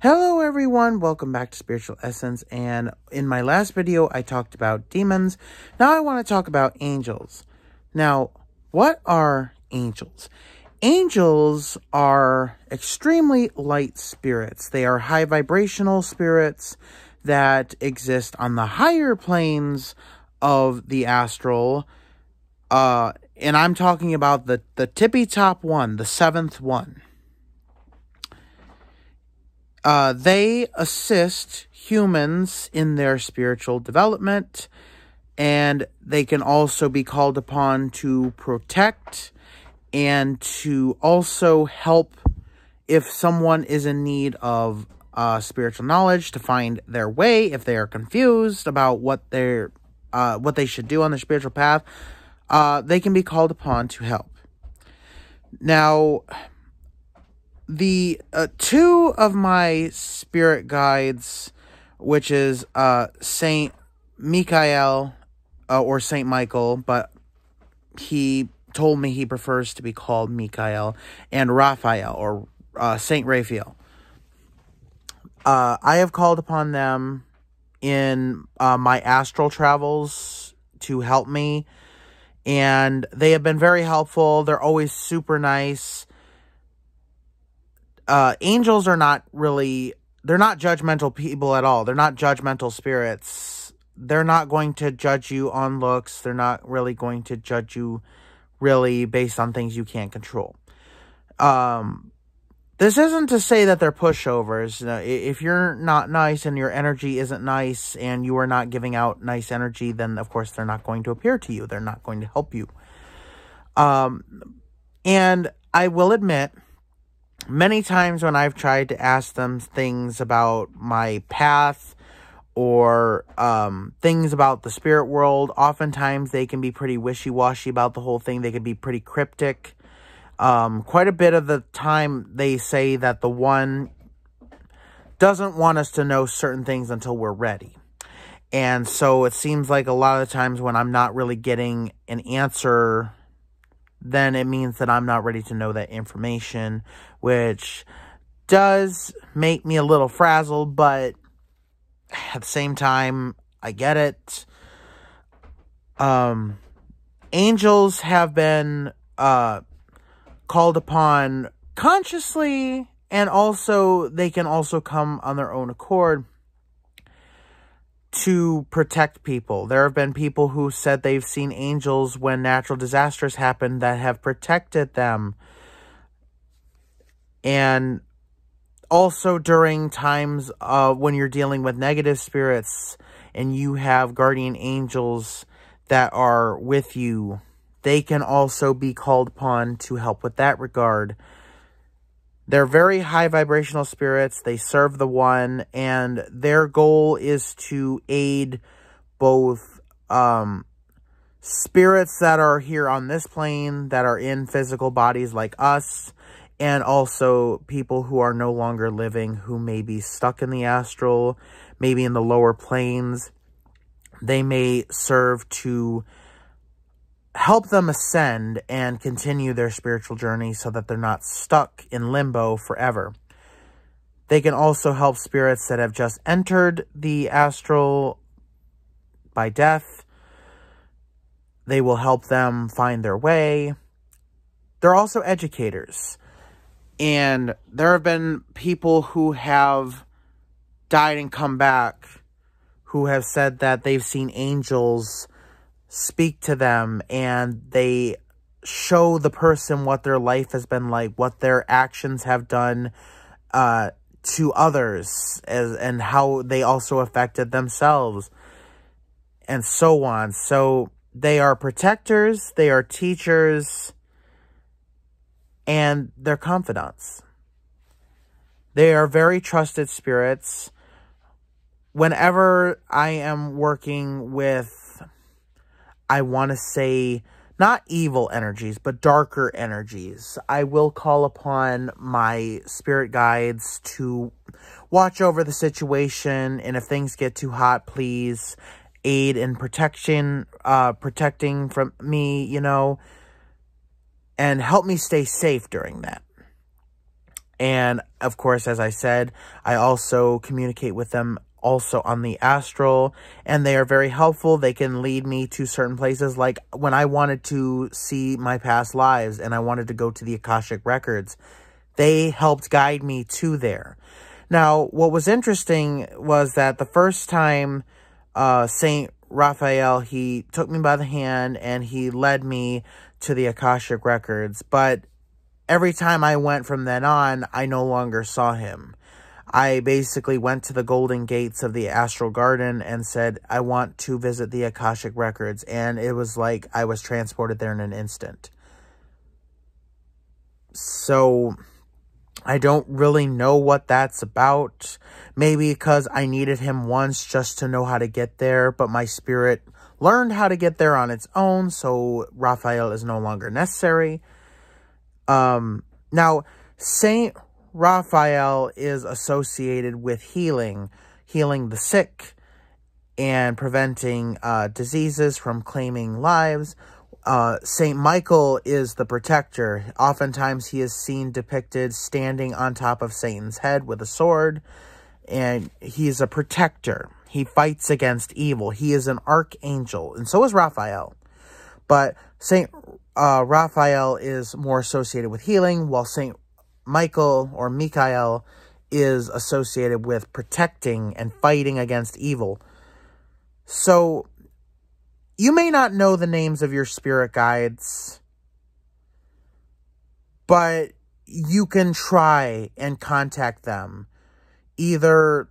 Hello everyone, welcome back to Spiritual Essence, and in my last video I talked about demons. Now I want to talk about angels. Now, what are angels? Angels are extremely light spirits. They are high vibrational spirits that exist on the higher planes of the astral, and I'm talking about the tippy top one, the seventh one. They assist humans in their spiritual development, and they can also be called upon to protect and to also help if someone is in need of spiritual knowledge to find their way, if they are confused about what they should do on their spiritual path. They can be called upon to help. Now, the two of my spirit guides, which is Saint Michael or Saint Michael, but he told me he prefers to be called Michael, and Raphael or Saint Raphael. I have called upon them in my astral travels to help me, and they have been very helpful. They're always super nice. Angels are not really, they're not judgmental people at all. They're not judgmental spirits. They're not going to judge you on looks. They're not really going to judge you really based on things you can't control. This isn't to say that they're pushovers. If you're not nice and your energy isn't nice and you are not giving out nice energy, then of course they're not going to appear to you. They're not going to help you. And I will admit, many times when I've tried to ask them things about my path or things about the spirit world, oftentimes they can be pretty wishy-washy about the whole thing. They can be pretty cryptic. Quite a bit of the time they say that the one doesn't want us to know certain things until we're ready. And so it seems like a lot of the times when I'm not really getting an answer, then it means that I'm not ready to know that information, which does make me a little frazzled, but at the same time, I get it. Angels have been called upon consciously, and also they can also come on their own accord to protect people. There have been people who said they've seen angels when natural disasters happen that have protected them. And also during times when you're dealing with negative spirits and you have guardian angels that are with you, they can also be called upon to help with that regard. They're very high vibrational spirits. They serve the one, and their goal is to aid both spirits that are here on this plane, that are in physical bodies like us, and also people who are no longer living, who may be stuck in the astral, maybe in the lower planes. They may serve to help them ascend and continue their spiritual journey so that they're not stuck in limbo forever. They can also help spirits that have just entered the astral by death. They will help them find their way. They're also educators. And there have been people who have died and come back who have said that they've seen angels speak to them, and they show the person what their life has been like, what their actions have done to others, and how they also affected themselves, and so on. So they are protectors, they are teachers, and they're confidants. They are very trusted spirits. Whenever I am working with, I want to say, not evil energies, but darker energies, I will call upon my spirit guides to watch over the situation, and if things get too hot, please aid in protecting from me, you know, and help me stay safe during that. And of course, as I said, I also communicate with them also on the astral, and they are very helpful. They can lead me to certain places. Like when I wanted to see my past lives and I wanted to go to the Akashic Records, they helped guide me to there. Now, what was interesting was that the first time Saint Raphael, he took me by the hand and he led me to the Akashic Records. But every time I went from then on, I no longer saw him. I basically went to the golden gates of the Astral Garden and said, I want to visit the Akashic Records. And it was like I was transported there in an instant. So I don't really know what that's about. Maybe because I needed him once just to know how to get there, but my spirit learned how to get there on its own, so Raphael is no longer necessary. Now, Saint Raphael is associated with healing the sick, and preventing diseases from claiming lives. Saint Michael is the protector. Oftentimes he is seen depicted standing on top of Satan's head with a sword, and he's a protector. He fights against evil. He is an archangel, and so is Raphael. But Saint Raphael is more associated with healing, while Saint Michael or Michael is associated with protecting and fighting against evil. So you may not know the names of your spirit guides, but you can try and contact them, either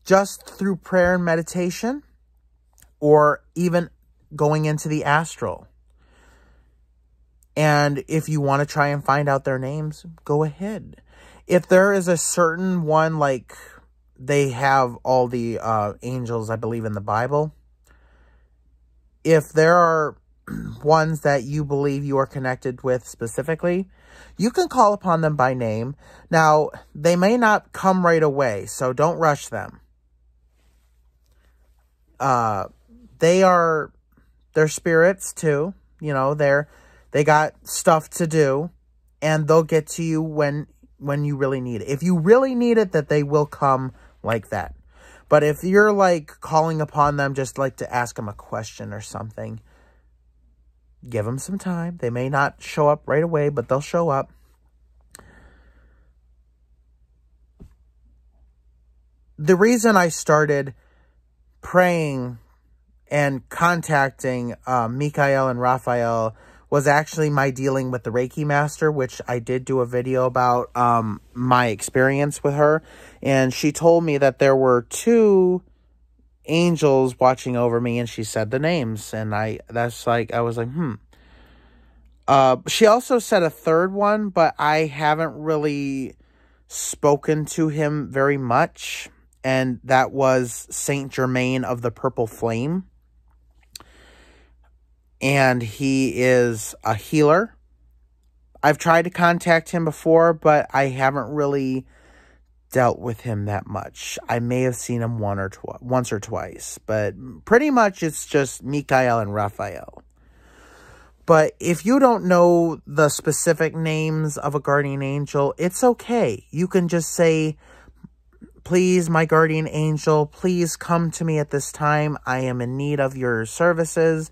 just through prayer and meditation, or even going into the astral. And if you want to try and find out their names, go ahead. If there is a certain one, like they have all the angels, I believe, in the Bible. If there are ones that you believe you are connected with specifically, you can call upon them by name. Now, they may not come right away, so don't rush them. They're spirits too. You know, they got stuff to do, and they'll get to you when you really need it. If you really need it, that they will come like that. But if you're like calling upon them just like to ask them a question or something, give them some time. They may not show up right away, but they'll show up. The reason I started praying and contacting Michael and Raphael was actually my dealing with the Reiki Master, which I did do a video about my experience with her. And she told me that there were 2 angels watching over me, and she said the names. And I was like, She also said a third one, but I haven't really spoken to him very much. And that was Saint Germain of the Purple Flame. And he is a healer. I've tried to contact him before, but I haven't really dealt with him that much. I may have seen him once or twice, but pretty much it's just Michael and Raphael. But if you don't know the specific names of a guardian angel, it's okay. You can just say, please, my guardian angel, please come to me at this time. I am in need of your services.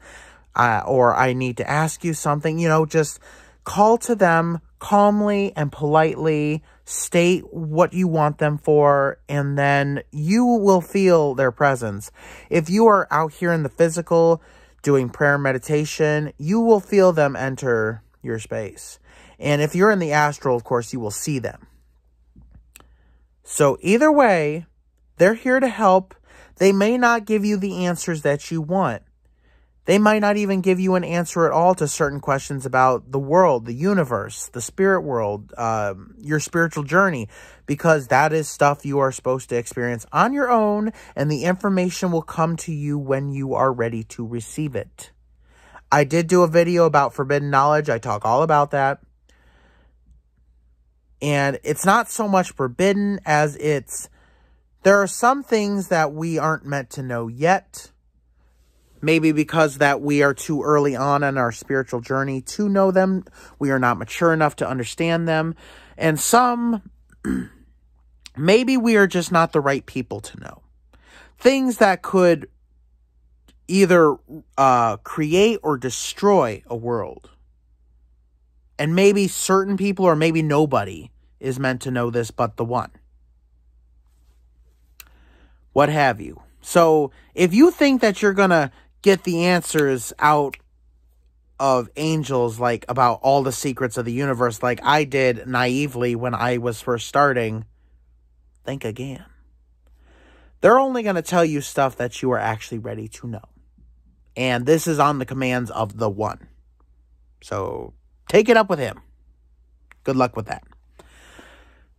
Or I need to ask you something. You know, just call to them calmly and politely, state what you want them for, and then you will feel their presence. If you are out here in the physical doing prayer and meditation, you will feel them enter your space. And if you're in the astral, of course, you will see them. So either way, they're here to help. They may not give you the answers that you want. They might not even give you an answer at all to certain questions about the world, the universe, the spirit world, your spiritual journey, because that is stuff you are supposed to experience on your own, and the information will come to you when you are ready to receive it. I did do a video about forbidden knowledge. I talk all about that. And it's not so much forbidden as there are some things that we aren't meant to know yet. Maybe because that we are too early on in our spiritual journey to know them. We are not mature enough to understand them. And some maybe we are just not the right people to know. Things that could either create or destroy a world. And maybe certain people or maybe nobody is meant to know this but the one. What have you. So if you think that you're going to get the answers out of angels, like about all the secrets of the universe, like I did naively when I was first starting, think again. They're only going to tell you stuff that you are actually ready to know. And this is on the commands of the one. So take it up with him. Good luck with that.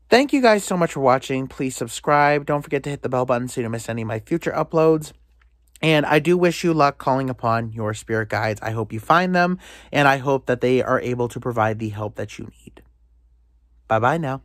Thank you guys so much for watching. Please subscribe. Don't forget to hit the bell button so you don't miss any of my future uploads. And I do wish you luck calling upon your spirit guides. I hope you find them, and I hope that they are able to provide the help that you need. Bye-bye now.